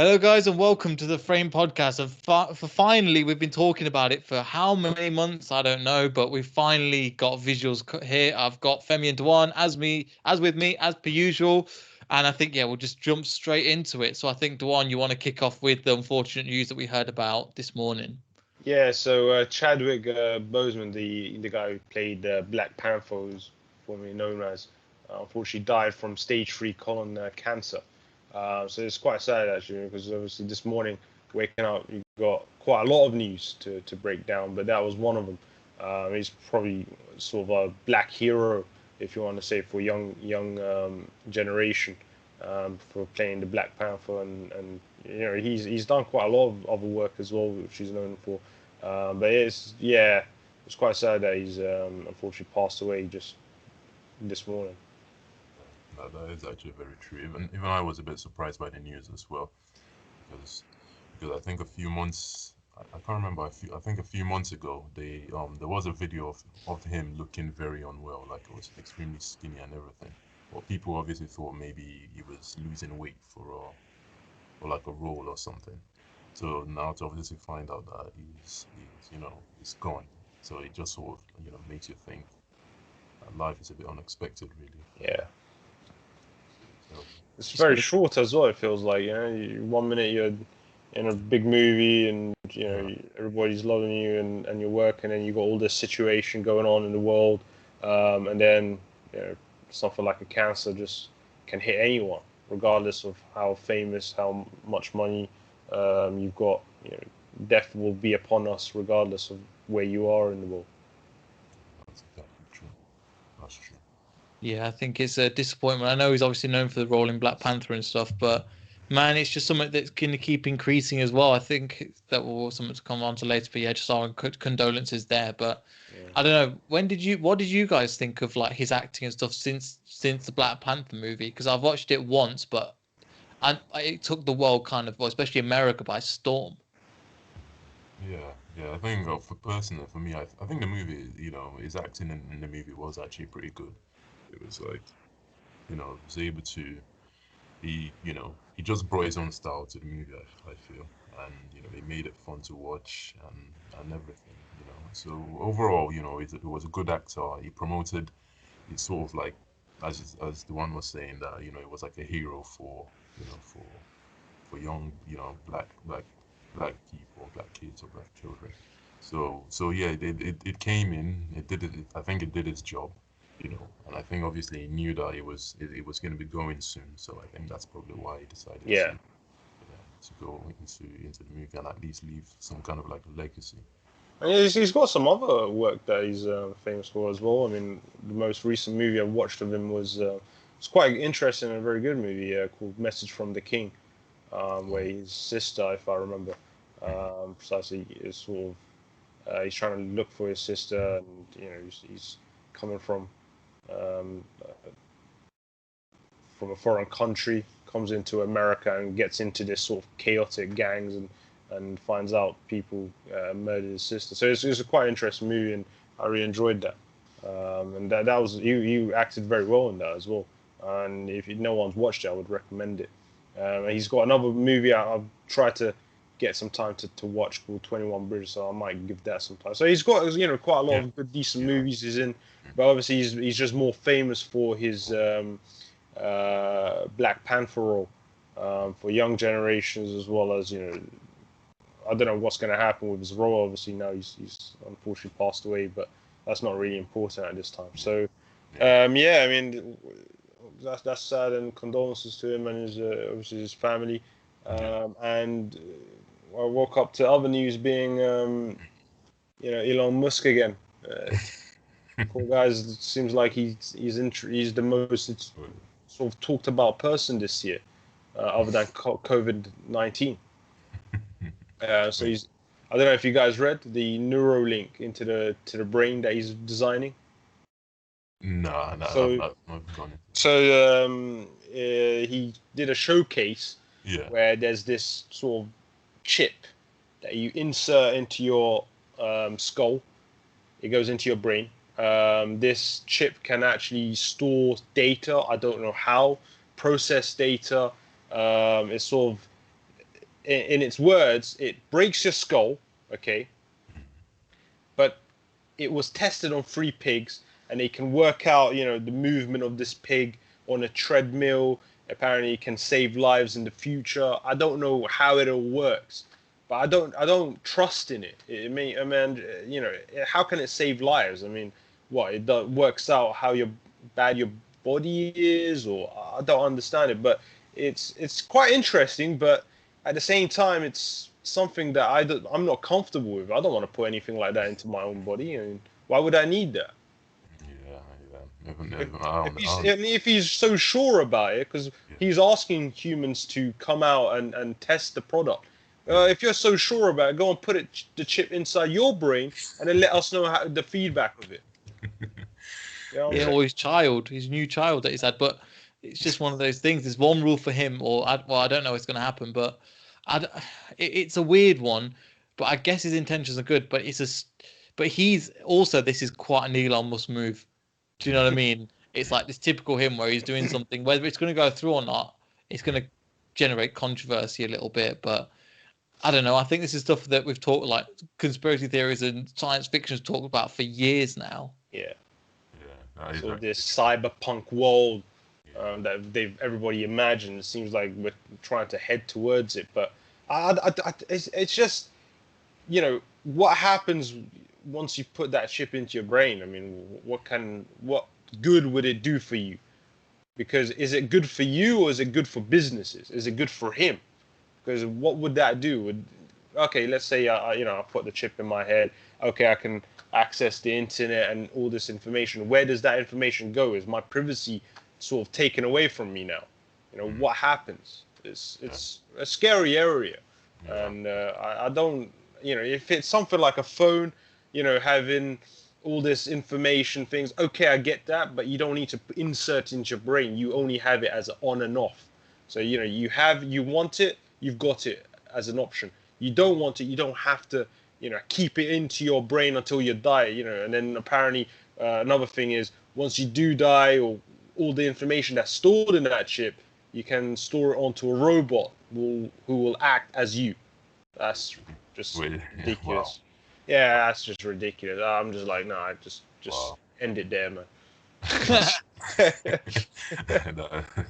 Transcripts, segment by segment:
Hello, guys, and welcome to the Frame Podcast. For finally, we've been talking about it for how many months? I don't know, but we've finally got visuals here. I've got Femi and Dwan as with me, as per usual, and I think we'll just jump straight into it. So I think Dwan, you want to kick off with the unfortunate news that we heard about this morning? Yeah, so Chadwick Boseman, the guy who played Black Panther, who's formerly known as, unfortunately died from stage 3 colon cancer. So it's quite sad actually, because obviously this morning waking up, you got quite a lot of news to break down, but that was one of them. He's probably sort of a black hero, if you want to say, for young generation, for playing the Black Panther, and he's done quite a lot of other work as well, which he's known for. But it's quite sad that he's unfortunately passed away just this morning. That is actually very true. Even I was a bit surprised by the news as well, because I think a few months, I can't remember. I think a few months ago, there was a video of him looking very unwell, like it was extremely skinny and everything. Well, people obviously thought maybe he was losing weight for like a role or something. So now to obviously find out that he's gone. So it just sort of makes you think that life is a bit unexpected, really. Yeah. So It's very short as well. It feels like, 1 minute you're in a big movie and everybody's loving you and you're working, and you got all this situation going on in the world, and then something like a cancer just can hit anyone, regardless of how famous, how much money you've got. Death will be upon us regardless of where you are in the world. that's exactly true. That's true. Yeah, I think it's a disappointment. I know he's obviously known for the role in Black Panther and stuff, but man, it's just something that's going to keep increasing as well. I think that will something to come on to later. But yeah, just our condolences there. But I don't know. What did you guys think of like his acting and stuff since the Black Panther movie? Because I've watched it once, but it took the world kind of, well, especially America, by storm. Yeah. I think for me, I think the movie, his acting in the movie was actually pretty good. It was like, he was able to, he just brought his own style to the movie. I feel, and he made it fun to watch and everything. So overall, it was a good actor. He promoted. It's sort of like, as the one was saying, that it was like a hero for young black people, black kids or black children. So yeah, it came in. It did it. I think it did its job. And I think obviously he knew that it was going to be going soon. So I think that's probably why he decided to Yeah. go into the movie and at least leave some kind of like a legacy. And he's got some other work that he's famous for as well. I mean, the most recent movie I watched of him was it's quite interesting and a very good movie called Message from the King, where his sister, if I remember precisely, is sort of he's trying to look for his sister, and he's coming um, from a foreign country, comes into America and gets into this sort of chaotic gangs, and finds out people murdered his sister. So it's a quite interesting movie, and I really enjoyed that. And that was you acted very well in that as well. And if no one's watched it, I would recommend it. And he's got another movie I've tried to get some time to watch called 21 Bridges, so I might give that some time. So he's got quite a lot of good decent movies he's in, but obviously he's just more famous for his Black Panther role, for young generations, as well as I don't know what's going to happen with his role. Obviously now he's unfortunately passed away, but that's not really important at this time. So I mean that's sad, and condolences to him and his obviously his family. And I woke up to other news being Elon Musk again. Poor guys, it seems like he's the most sort of talked about person this year, other than COVID-19. So he's. I don't know if you guys read the Neuralink into the brain that he's designing. No, So I've gone into he did a showcase Yeah. where there's this sort of chip that you insert into your skull. It goes into your brain. This chip can actually store data. I don't know how, process data. It's sort of in its words, it breaks your skull, okay? But it was tested on 3 pigs, and they can work out, you know, the movement of this pig on a treadmill. Apparently, it can save lives in the future. I don't know how it all works, but I don't trust in it. I mean, you know, how can it save lives? I mean, what works out how bad your body is, or I don't understand it. But it's quite interesting, but at the same time, it's something that I'm not comfortable with. I don't want to put anything like that into my own body, and why would I need that? If he's so sure about it, because he's asking humans to come out and test the product. If you're so sure about it, go and put the chip inside your brain, and then let us know the feedback of it. Or his new child that he's had. But it's just one of those things. There's one rule for him, I don't know what's going to happen, but it's a weird one. But I guess his intentions are good. But he's also, this is quite an Elon Musk move. Do you know what I mean? It's like this typical him where he's doing something, whether it's going to go through or not, it's going to generate controversy a little bit. But I don't know. I think this is stuff that we've talked, like conspiracy theories and science fiction has talked about for years now. Yeah. So this cyberpunk world that everybody imagined, it seems like we're trying to head towards it. But it's just, you know, what happens once you put that chip into your brain? I mean, what good would it do for you? Because is it good for you, or is it good for businesses? Is it good for him? Because what would that do? Okay, let's say I put the chip in my head. Okay, I can access the internet and all this information. Where does that information go? Is my privacy sort of taken away from me now? You know, what happens? It's a scary area, and I don't. You know, if it's something like a phone, you know, having all this information things, okay, I get that, but you don't need to insert into your brain. You only have it as an on and off. So, you know, you want it, you've got it as an option. You don't want it, you don't have to, you know, keep it into your brain until you die, you know. And then apparently another thing is, once you do die, or all the information that's stored in that chip, you can store it onto a robot who will act as you. That's just ridiculous. Wow. Yeah, that's just ridiculous. I'm just like, no, just end it there, man.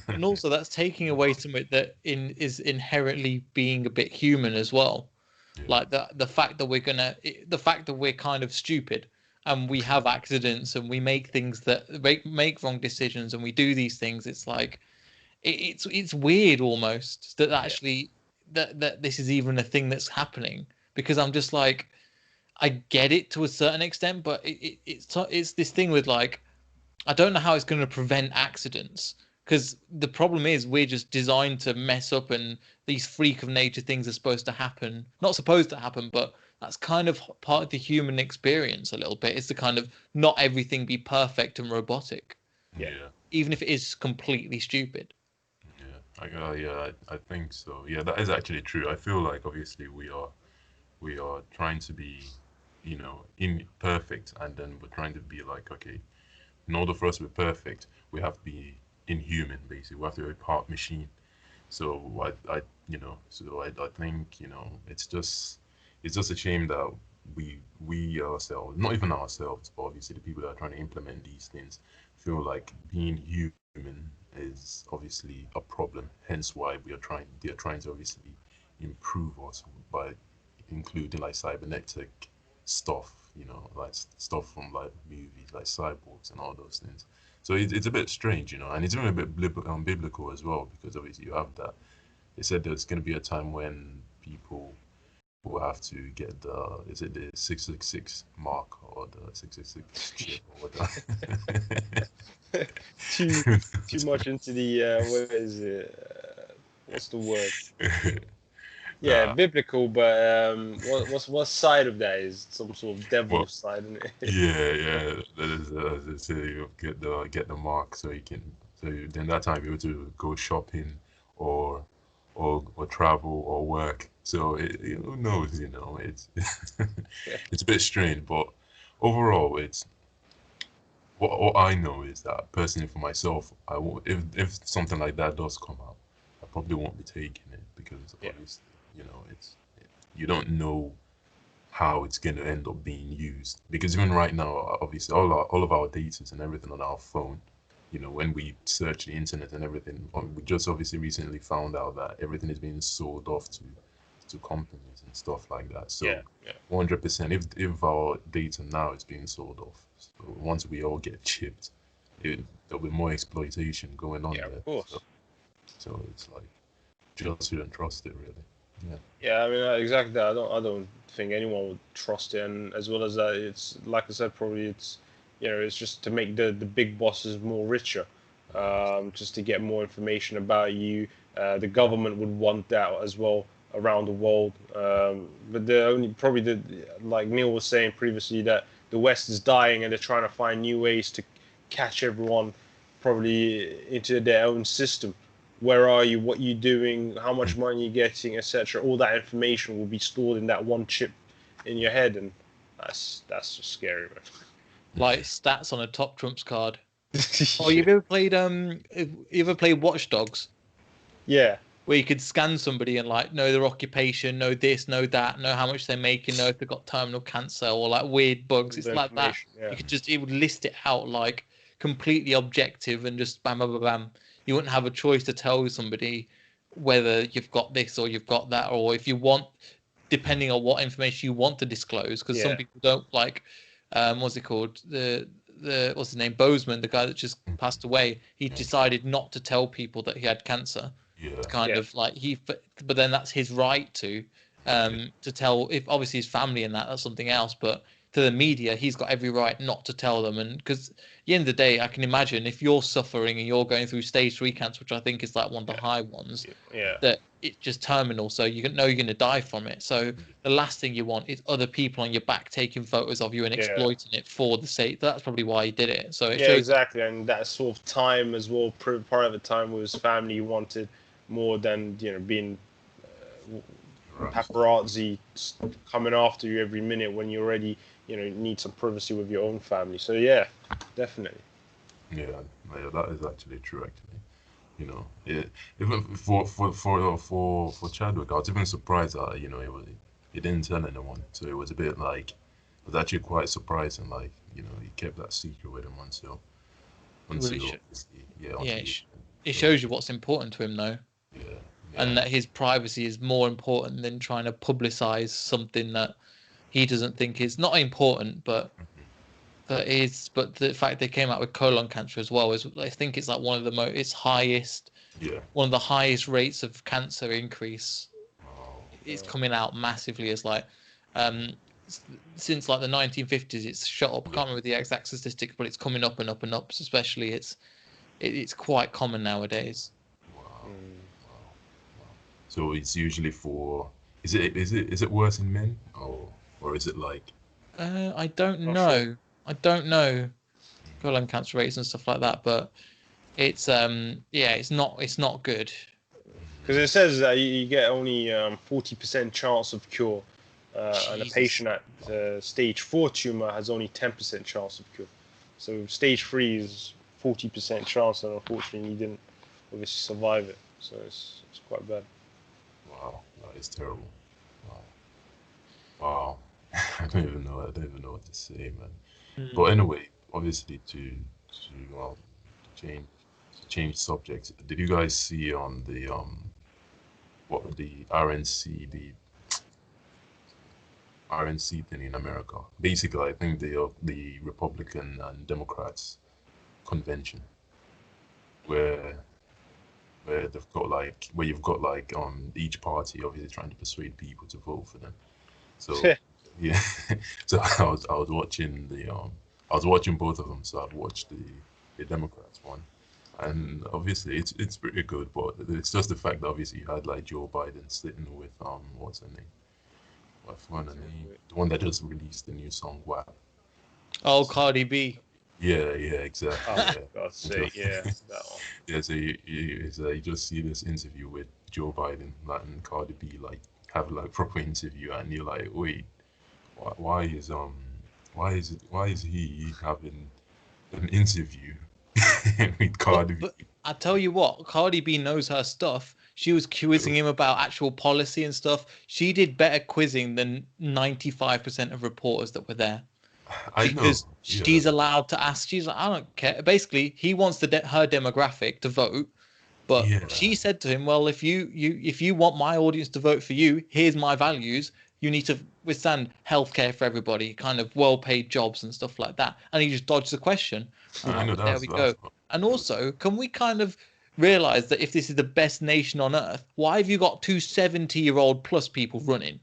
And also, that's taking away something that is inherently being a bit human as well. Yeah. Like the fact that we're kind of stupid, and we have accidents, and we make things that make wrong decisions, and we do these things. It's like it's weird almost that actually that this is even a thing that's happening, because I'm just like, I get it to a certain extent, but it's this thing with, like, I don't know how it's going to prevent accidents, because the problem is we're just designed to mess up, and these freak of nature things are supposed to happen. Not supposed to happen, but that's kind of part of the human experience a little bit. It's to kind of not everything be perfect and robotic. Yeah. Even if it is completely stupid. I think so. Yeah, that is actually true. I feel like obviously we are trying to be, you know, imperfect, and then we're trying to be like, okay, in order for us to be perfect, we have to be inhuman, basically. We have to be part machine. So I think, you know, it's just a shame that we ourselves, not even ourselves, but obviously the people that are trying to implement these things, feel like being human is obviously a problem. Hence why they're trying to obviously improve us by including like cybernetic stuff, you know, like stuff from like movies like cyborgs and all those things. So it's a bit strange, you know, and it's even a bit biblical as well, because obviously you have that. They said there's going to be a time when people will have to get the 666 mark, or the 666 chip, or whatever. too much into the what is it? What's the word? Yeah, biblical, but what side of that is some sort of devil side, isn't it? Yeah. That is you get the mark, so you can, then that time you're able to go shopping or travel or work. So who knows, you know, it's it's a bit strange, but overall, it's what I know is that personally for myself, if something like that does come out, I probably won't be taking it, because obviously you know, you don't know how it's going to end up being used, because even right now, obviously all of our data and everything on our phone, you know, when we search the internet and everything, we just obviously recently found out that everything is being sold off to companies and stuff like that. So Yeah, yeah, 100%, if our data now is being sold off, so once we all get chipped, there'll be more exploitation going on yeah, there. of course. So it's like, just shouldn't trust it really. Yeah. Yeah, I mean, exactly that. I don't think anyone would trust it, and as well as that, it's like I said, probably it's, it's just to make the big bosses more richer, just to get more information about you. The government would want that as well around the world. But the only probably like Neil was saying previously, that the West is dying and they're trying to find new ways to catch everyone probably into their own system. Where are you? What you doing? How much money you getting, etc. All that information will be stored in that one chip in your head, and that's just scary, man. Like stats on a top trumps card. Oh, you've ever played Watch Dogs? Yeah, Where you could scan somebody and like know their occupation, know this, know that, know how much they're making, know if they've got terminal cancer or like weird bugs. It's the like that. information. Yeah, You could just, it would list it out like completely objective and just bam, bam, bam, bam. You wouldn't have a choice to tell somebody whether you've got this or you've got that, or if you want, depending on what information you want to disclose. Because some yeah, people don't like, what's it called? The what's his name? Boseman, the guy that just passed away. He decided not to tell people that he had cancer. Yeah. Kind yeah, of like but then that's his right to tell, if obviously his family and that's something else, but to the media he's got every right not to tell them. And because at the end of the day, I can imagine if you're suffering and you're going through stage 3 cancer, which I think is like one of the high ones, yeah, that it's just terminal, so you know you're going to die from it. So the last thing you want is other people on your back taking photos of you and yeah. exploiting it for the sake. That's probably why he did it. So it Yeah, shows. exactly, and that sort of time as well. Part of the time with his family, he wanted more than being Right. paparazzi coming after you every minute when you already need some privacy with your own family. So yeah, definitely. Yeah, yeah, that is actually true. Actually, even for Chadwick, I was even surprised that he didn't tell anyone. So it was a bit like, it was actually quite surprising. Like, he kept that secret with him Really until obviously, yeah, yeah, until it shows you what's important to him though. yeah, And yeah, that his privacy is more important than trying to publicize something that he doesn't think is not important, but that is. But the fact they came out with colon cancer as well is, I think it's like one of the yeah. one of the highest rates of cancer increase. Oh, It's coming out massively as like, um, since like the 1950s, it's shot up. I yeah. can't remember the exact statistics, but it's coming up and up and up. Especially it's quite common nowadays. Wow, Mm. wow, wow. So it's usually for, is it worse in men, or is it like, I don't Not sure. know. I don't know colon cancer rates and stuff like that, but it's yeah, it's not good. Because it says that you get only 40% chance of cure, and a Jesus. patient at stage 4 tumor has only 10% chance of cure. So stage 3 is 40% chance, and unfortunately, you didn't obviously survive it. So it's quite bad. wow, that is terrible. Wow, wow. I don't even know what to say, man. But Mm. anyway, obviously to change to change subjects. Did you guys see on the RNC thing in America? Basically, I think the Republican and Democrats convention where they've got like where you've got like each party obviously trying to persuade people to vote for them. So yeah, so I was watching both of them. So I've watched the Democrats one, and obviously it's pretty good. But it's just the fact that obviously you had like Joe Biden sitting with what's her name? What's her name? The one that just released the new song WAP. Oh, So, Cardi B. yeah, exactly. Oh, Yeah. for God's And so, sake, yeah, that one. yeah, so you just see this interview with Joe Biden, like, and Cardi B, like have like proper interview, and you're like, wait, why, why is um, why is he having an interview with But Cardi B? but I tell you what, Cardi B knows her stuff. She was quizzing him about actual policy and stuff. She did better quizzing than 95% of reporters that were there. I know. Because Yeah. she's allowed to ask. She's like, I don't care. Basically, he wants her demographic to vote, but Yeah. she said to him, "Well, if you want my audience to vote for you, here's my values. You need to withstand healthcare for everybody, kind of well-paid jobs and stuff like that." And he just dodged the question. I know There we go. And also, can we kind of realize that if this is the best nation on earth, why have you got two 70-year-old plus people running?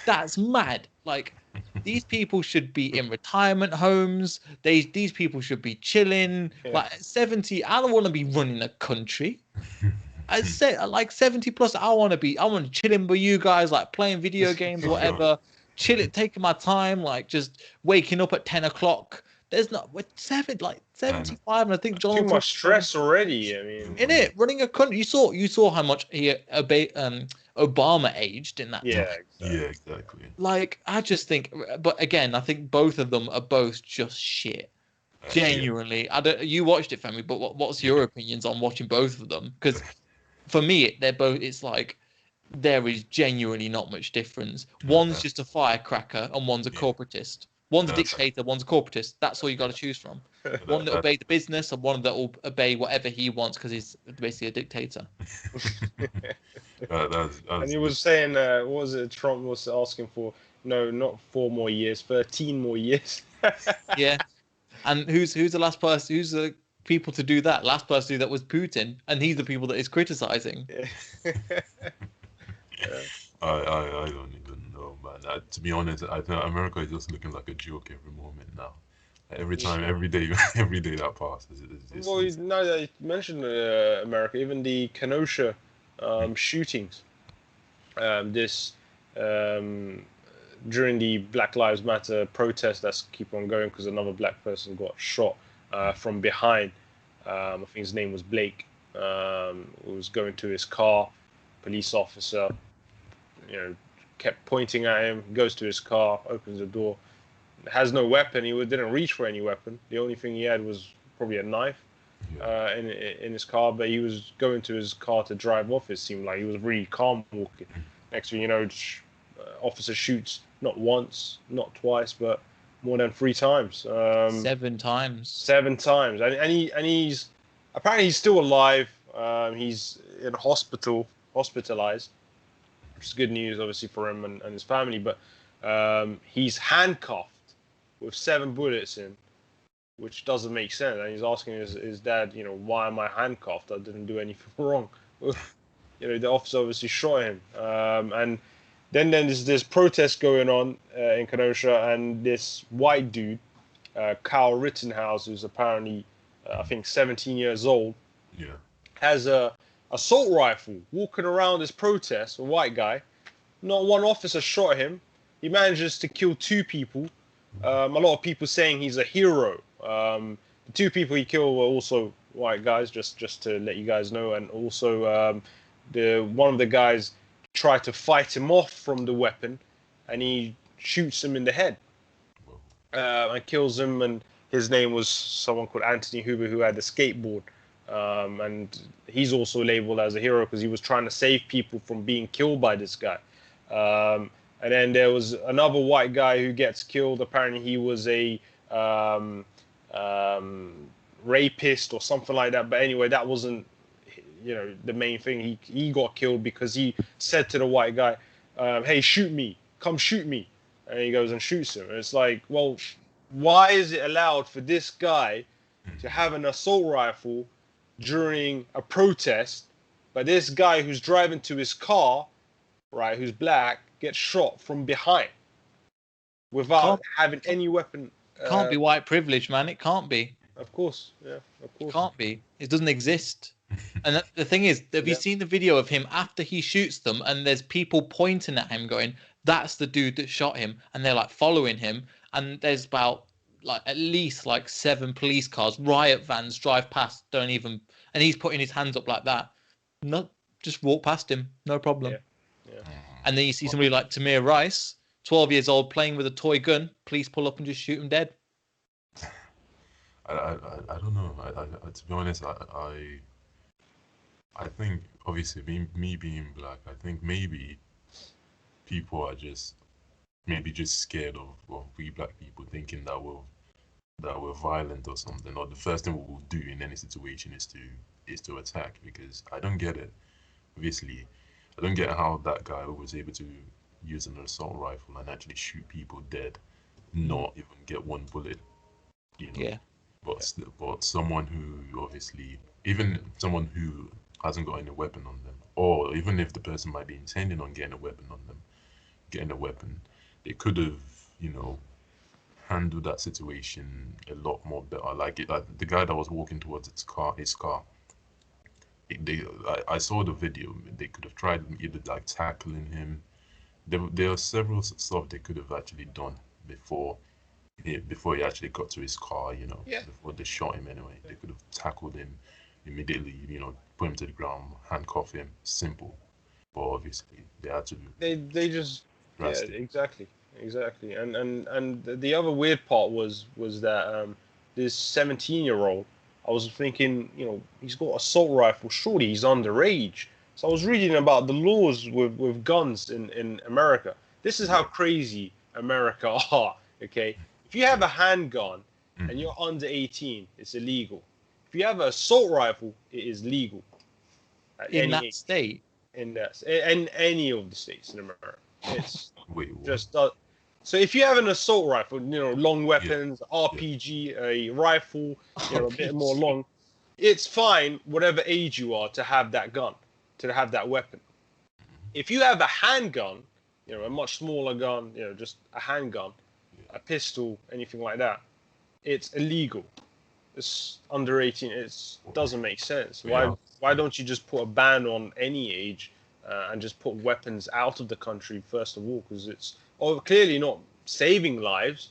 That's mad. Like, these people should be in retirement homes. These people should be chilling. Yeah. Like 70, I don't want to be running a country. I said like 70 plus. I want to chilling with you guys, like playing video games, whatever. Chilling, taking my time, like just waking up at 10 o'clock. There's not with 75, and I think John Too much stress already. I mean, in it running a country. You saw how much Obama aged in that time. Yeah, exactly. Like, I just think, but again, I think both of them are both just shit. Genuinely, I don't. You watched it, Femi, but what's your opinions on watching both of them? Because for me, they're both. It's like there is genuinely not much difference. One's just a firecracker, and one's a corporatist. One's a dictator, one's a corporatist. That's all you got to choose from. One that obey the business, and one that will obey whatever he wants because he's basically a dictator. And he was saying, what was it? Trump was asking for not 4 more years, 13 more years. Yeah, and who's the last person? Who's the people to do that? Last person to do that was Putin, and he's the people that is criticizing. Yeah. I don't even know, man. To be honest, I think America is just looking like a joke every moment now. Every time, every day that passes. Well, now that you mentioned America, even the Kenosha shootings, during the Black Lives Matter protest that's keep on going because another black person got shot from behind. I think his name was Blake. Was going to his car. Police officer, kept pointing at him. Goes to his car, opens the door. Has no weapon. He didn't reach for any weapon. The only thing he had was probably a knife in his car. But he was going to his car to drive off. It seemed like he was really calm walking. Next thing you know, officer shoots not once, not twice, but more than 3 times. 7 times. 7 times, and he's apparently he's still alive. He's in hospitalized, which is good news, obviously, for him and his family. But he's handcuffed with 7 bullets in, which doesn't make sense. And he's asking his dad, why am I handcuffed? I didn't do anything wrong. The officer obviously shot him. And then there's this protest going on in Kenosha, and this white dude, Kyle Rittenhouse, who's apparently, I think, 17 years old, has a assault rifle walking around this protest, a white guy. Not one officer shot him. He manages to kill 2 people. A lot of people saying he's a hero. The 2 people he killed were also white guys, just to let you guys know. And also one of the guys tried to fight him off from the weapon, and he shoots him in the head and kills him. And his name was someone called Anthony Hoover, who had a skateboard. And he's also labeled as a hero because he was trying to save people from being killed by this guy. And then there was another white guy who gets killed. Apparently he was a rapist or something like that. But anyway, that wasn't the main thing. He got killed because he said to the white guy, hey, shoot me, come shoot me. And he goes and shoots him. And it's like, well, why is it allowed for this guy to have an assault rifle during a protest, but this guy who's driving to his car, right, who's black, gets shot from behind without having any weapon? Can't be white privilege, man. It can't be. Of course, yeah, of course. It can't be. It doesn't exist. And the thing is, have you seen the video of him after he shoots them, and there's people pointing at him going, that's the dude that shot him, and they're like following him, and there's about at least 7 police cars, riot vans drive past, and he's putting his hands up like that. No, just walk past him, no problem. Yeah. And then you see somebody like Tamir Rice, 12 years old, playing with a toy gun. Police pull up and just shoot him dead. I don't know. To be honest, I think obviously me being black, I think maybe people are just maybe just scared of we black people thinking that we're violent or something, or the first thing we will do in any situation is to attack. Because I don't get it. Obviously, I don't get how that guy was able to use an assault rifle and actually shoot people dead, not even get one bullet. You know. Yeah. But someone who obviously, even someone who hasn't got any weapon on them, or even if the person might be intending on getting a weapon on them, getting a weapon, they could have, you know, handled that situation a lot more better. Like the guy that was walking towards his car. I saw the video. They could have tried either like tackling him. There are several stuff they could have actually done before he actually got to his car. You know, Yeah. before they shot him anyway. They could have tackled him immediately. You know, put him to the ground, handcuff him. Simple. But obviously they had to. They just Drastic. exactly. And the other weird part was that this 17-year-old, I was thinking, you know, he's got assault rifle. Surely he's underage. So I was reading about the laws with guns in America. This is how crazy America are. Okay, if you have a handgun and you're under 18, it's illegal. If you have an assault rifle, it is legal. In that state. In any of the states in America, it's Wait, what? just so if you have an assault rifle, you know, long weapons, RPG, a rifle, you know, a bit more long, it's fine, whatever age you are, to have that gun, to have that weapon. If you have a handgun, you know, a much smaller gun, you know, just a handgun, a pistol, anything like that, it's illegal. It's under 18. It doesn't make sense. Why don't you just put a ban on any age and just put weapons out of the country first of all? Because it's clearly not saving lives.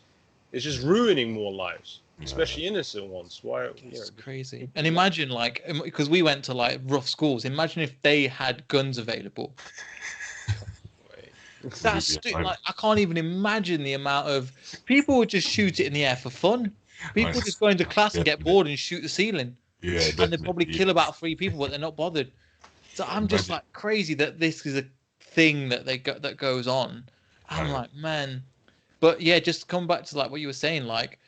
It's just ruining more lives, especially innocent ones. Why? It's crazy. And imagine, like, because we went to like rough schools. Imagine if they had guns available. That's like, I can't even imagine the amount of people would just shoot it in the air for fun. People just go into class and get bored and shoot the ceiling. Yeah, and they probably kill about 3 people, but they're not bothered. So I'm just like crazy that this is a thing that that goes on. I'm like, man. But yeah, just come back to like what you were saying, like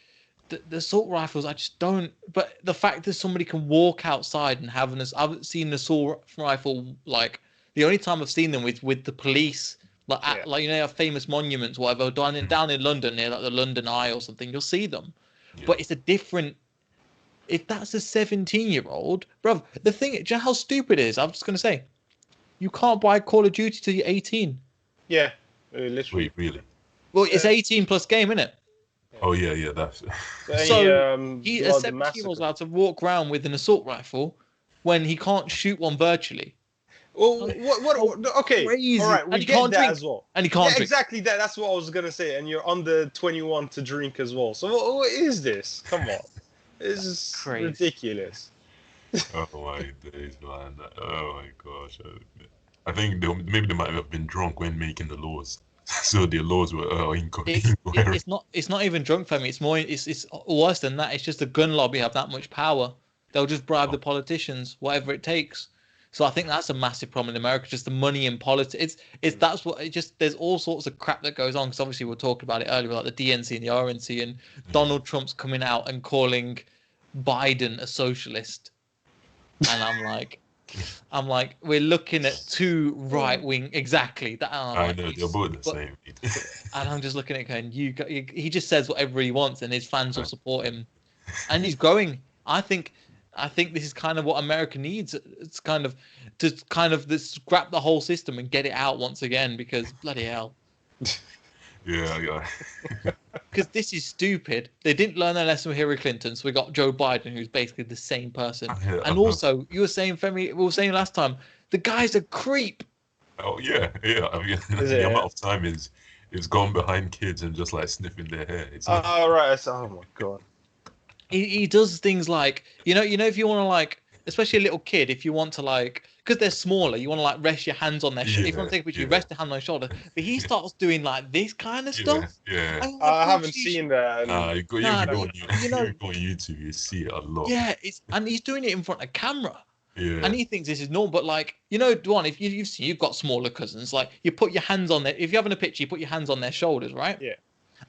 the assault rifles. I just don't. But the fact that somebody can walk outside and have I haven't seen an assault rifle. Like the only time I've seen them with the police. Like you know, have famous monuments, whatever, down in London, near like the London Eye or something, you'll see them. Yeah. But it's a different. If that's a 17-year-old, bro, the thing, do you know how stupid it is? I'm just gonna say, you can't buy Call of Duty till you're 18. Yeah, literally. Wait, really? Well, it's 18 plus game, isn't it? Oh yeah, that's. So a 17-year-old's allowed to walk around with an assault rifle when he can't shoot one virtually. Well, what? Okay, crazy. All right, we get that as well. And he can't drink. Exactly that. That's what I was gonna say. And you're under 21 to drink as well. So what is this? Come on, this is crazy. Ridiculous. Oh my days, man! Oh my gosh! I think maybe they might have been drunk when making the laws, so the laws were incoherent. It's not even drunk for me. It's more. It's worse than that. It's just the gun lobby have that much power. They'll just bribe the politicians, whatever it takes. So I think that's a massive problem in America, just the money in politics. That's what it just. There's all sorts of crap that goes on because obviously we were talking about it earlier, like the DNC and the RNC, and Donald Trump's coming out and calling Biden a socialist, and I'm like, we're looking at two right wing exactly. That I know they're both the same. And I'm just looking at it going, he just says whatever he wants, and his fans will support him, and he's growing. I think this is kind of what America needs. It's kind of to scrap the whole system and get it out once again, because bloody hell. Yeah. Because this is stupid. They didn't learn their lesson with Hillary Clinton, so we got Joe Biden, who's basically the same person. And also, you were saying, Femi, we were saying last time, the guy's a creep. Oh yeah. I mean, the amount of time is gone behind kids and just like sniffing their hair. It's right. Oh my god. He does things like, you know, if you want to like, especially a little kid, if you want to like, because they're smaller, you want to like rest your hands on their shoulder. If you want to take a picture, you rest your hand on their shoulder. But he starts doing like this kind of stuff. Yeah. I haven't seen that. You go on YouTube, you see it a lot. Yeah, and he's doing it in front of camera. Yeah. And he thinks this is normal, but like, you know, Dwan, if you've got smaller cousins, like you put your hands on their, if you're having a picture, you put your hands on their shoulders, right? Yeah.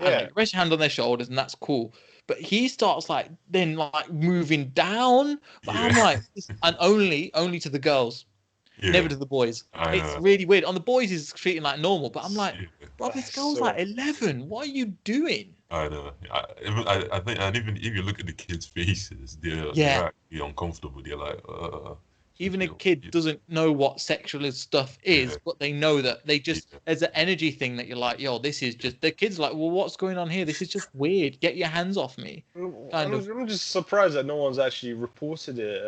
And like, rest your hand on their shoulders, and that's cool. But he starts like then like moving down. But I'm Yeah. like, and only to the girls, never Yeah. to the boys. I It's know. really weird. On the boys, he's treating like normal, but I'm like, Yeah. bro, this That's girl's so like 11. What are you doing? I know. I think, and even if you look at the kids' faces, they're Yeah. actually uncomfortable. They're like, you Even a feel, kid doesn't know what sexual stuff is, yeah, but they know that they just yeah, there's an energy thing that you're like, yo, this is just the kids like, well, what's going on here? This is just weird. Get your hands off me. Kind of. I'm just surprised that no one's actually reported it.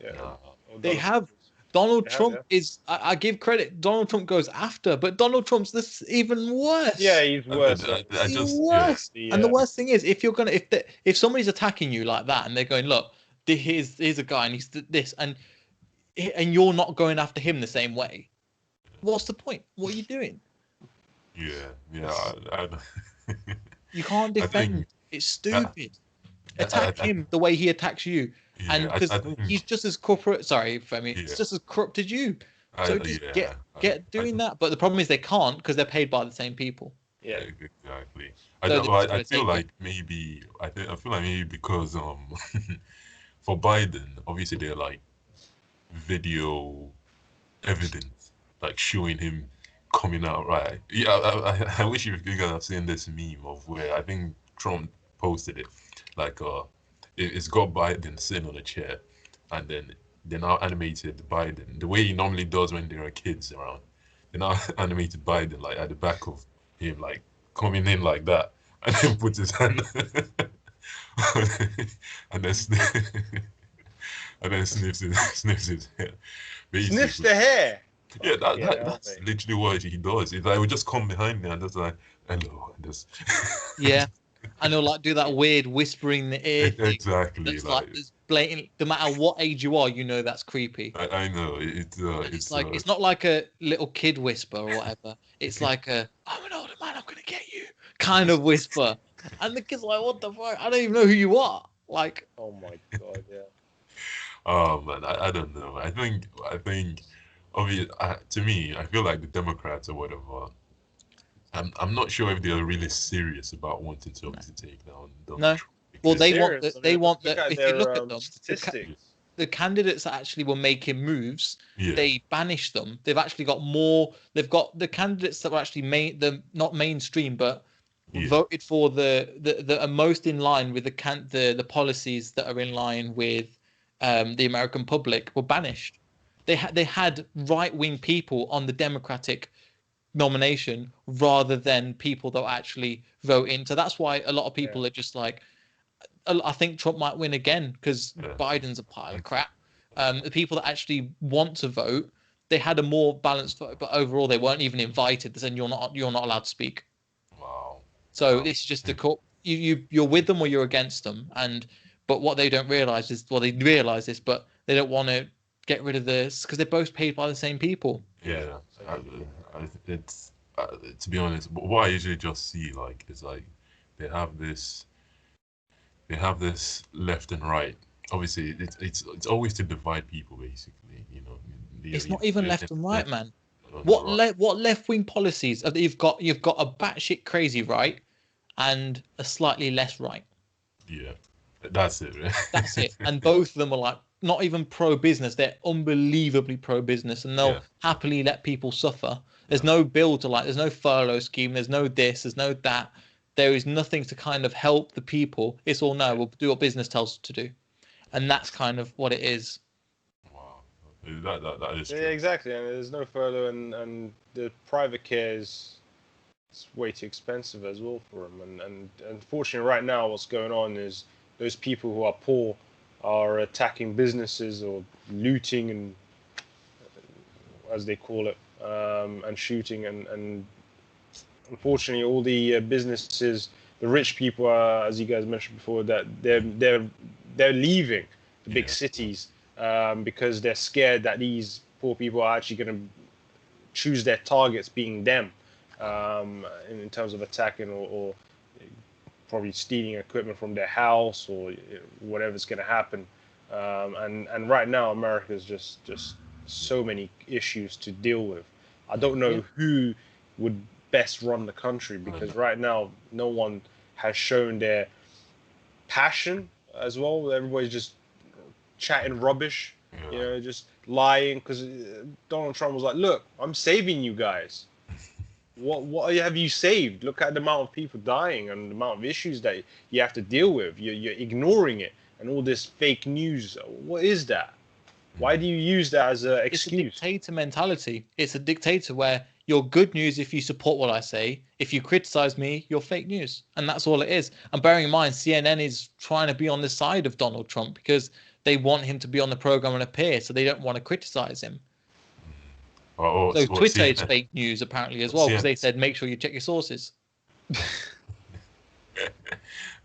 Yeah, nah, or They done have. something. Donald They have, Trump yeah. is. I give credit. Donald Trump goes after, but Donald Trump's this even worse. Yeah, he's worse. I He's just, yeah, worse. And the worst thing is, if you're gonna, if somebody's attacking you like that, and they're going, look, here's a guy, and he's this, and you're not going after him the same way. What's the point? What are you doing? yeah. You can't I think, defend. It's stupid. I, Attack I, him the way he attacks you, and yeah, because I think, he's just as corporate. Sorry, Femi. yeah, It's just as corrupt as you. So just yeah, get doing that. But the problem is they can't because they're paid by the same people. Yeah. exactly. So they're just I gonna feel take like maybe, I feel like maybe because for Biden, obviously they're like video evidence, like showing him coming out right. Yeah, I wish you guys have seen this meme of where I think Trump posted it, like it's got Biden sitting on a chair, and then they now animated Biden the way he normally does when there are kids around. They now animated Biden like at the back of him, like coming in like that, and then puts his hand, and then and then sniffs his head. Sniffs Basically. the hair. Yeah, Yeah, that's mate. literally what he does. It's like, would just come behind me and just like, hello, and just Yeah, and he'll like do that weird whispering in the ear thing. exactly That's like it's blatant. No matter what age you are, you know that's creepy. I know And it's like it's not like a little kid whisper or whatever. It's like a I'm an older man, I'm gonna get you kind of whisper. And the kid's like, what the fuck? I don't even know who you are. Like, Oh my god, yeah. oh man, I don't know. I think obviously to me, I feel like the Democrats or whatever. I'm not sure if they're really serious about wanting to obviously take down Donald no. Trump. Well, Because, they want Serious. the, I they mean, want look that. at If you their look at them, statistics. the candidates that actually were making moves, yeah, they banished them. They've actually got more. They've got the candidates that were actually not mainstream, but yeah, voted for the are most in line with the policies that are in line with the American public were banished. They had right wing people on the Democratic nomination rather than people that were actually voting. So that's why a lot of Yeah. people are just like, I think Trump might win again because yeah. Biden's a pile of crap. The people that actually want to vote, they had a more balanced vote, but overall they weren't even invited. They said you're not allowed to speak. Wow. So Wow. this is just you're with them or you're against them. But what they don't realize is, well, they realize this, but they don't want to get rid of this because they're both paid by the same people. Yeah, it's to be honest, what I usually just see like is like they have this they have this left and right. Obviously, it's always to divide people, basically. You know, It's not even left and right, left man. on the right. What left wing policies? You've got a batshit crazy right and a slightly less right. Yeah, that's it. Right? That's it. And both of them are like not even pro business. They're unbelievably pro business, and they'll Yeah. happily let people suffer. There's Yeah. no bill to like. There's no furlough scheme. There's no this. There's no that. There is nothing to kind of help the people. It's all no. We'll do what business tells us to do, and that's kind of what it is. Wow, that is Yeah, true. exactly. And there's no furlough, and the private care is it's way too expensive as well for them. And unfortunately, right now, what's going on is those people who are poor are attacking businesses or looting and as they call it, and shooting and unfortunately, all the businesses, the rich people are, as you guys mentioned before, that they're leaving the big Yeah. cities because they're scared that these poor people are actually going to choose their targets being them in terms of attacking or probably stealing equipment from their house or whatever's going to happen. And right now America's just so many issues to deal with. I don't know who would best run the country, because right now no one has shown their passion as well. Everybody's just chatting rubbish, just lying, because Donald Trump was like, look, I'm saving you guys. What have you saved? Look at the amount of people dying and the amount of issues that you have to deal with. You're ignoring it, and all this fake news. What is that? Why do you use that as an excuse? It's a dictator mentality. It's a dictator where you're good news if you support what I say. If you criticize me, you're fake news. And that's all it is. And bearing in mind, CNN is trying to be on the side of Donald Trump because they want him to be on the program and appear, so they don't want to criticize him. So Twitter is fake news apparently as well, because they said make sure you check your sources.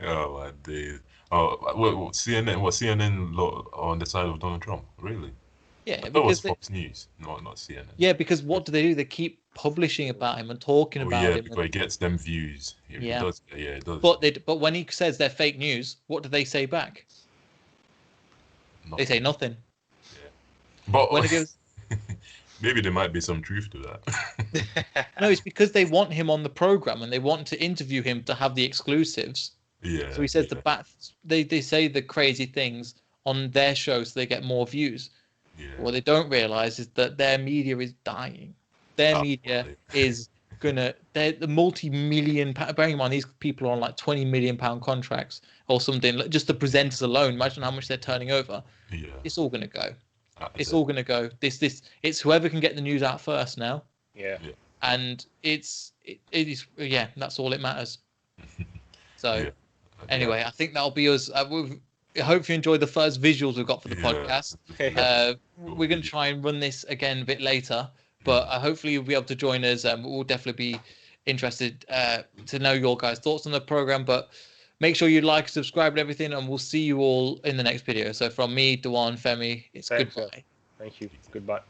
Oh my days! Oh, CNN? What, CNN on the side of Donald Trump? Really? Yeah, that was Fox News, not CNN. Yeah, because what do? They keep publishing about him and talking about him. Yeah, because it gets them views. It does. But when he says they're fake news, what do they say back? Nothing. They say nothing. Yeah. But when he goes, maybe there might be some truth to that. No, it's because they want him on the program and they want to interview him to have the exclusives. Yeah. So he says they say the crazy things on their show so they get more views. Yeah. What they don't realize is that their media is dying. Their media is they're the multi-million. Bearing in mind these people are on like £20 million contracts or something. Just the presenters alone. Imagine how much they're turning over. Yeah. It's all gonna go. It's all gonna go. It's whoever can get the news out first now. Yeah. And it is that's all it matters. So anyway, I think that'll be us. I hope you enjoyed the first visuals we've got for the podcast. We're going to try and run this again a bit later, but hopefully you'll be able to join us. We'll definitely be interested to know your guys' thoughts on the program. But make sure you like, subscribe, and everything, and we'll see you all in the next video. So from me, Dewan, Femi, it's goodbye. Thank you. Goodbye.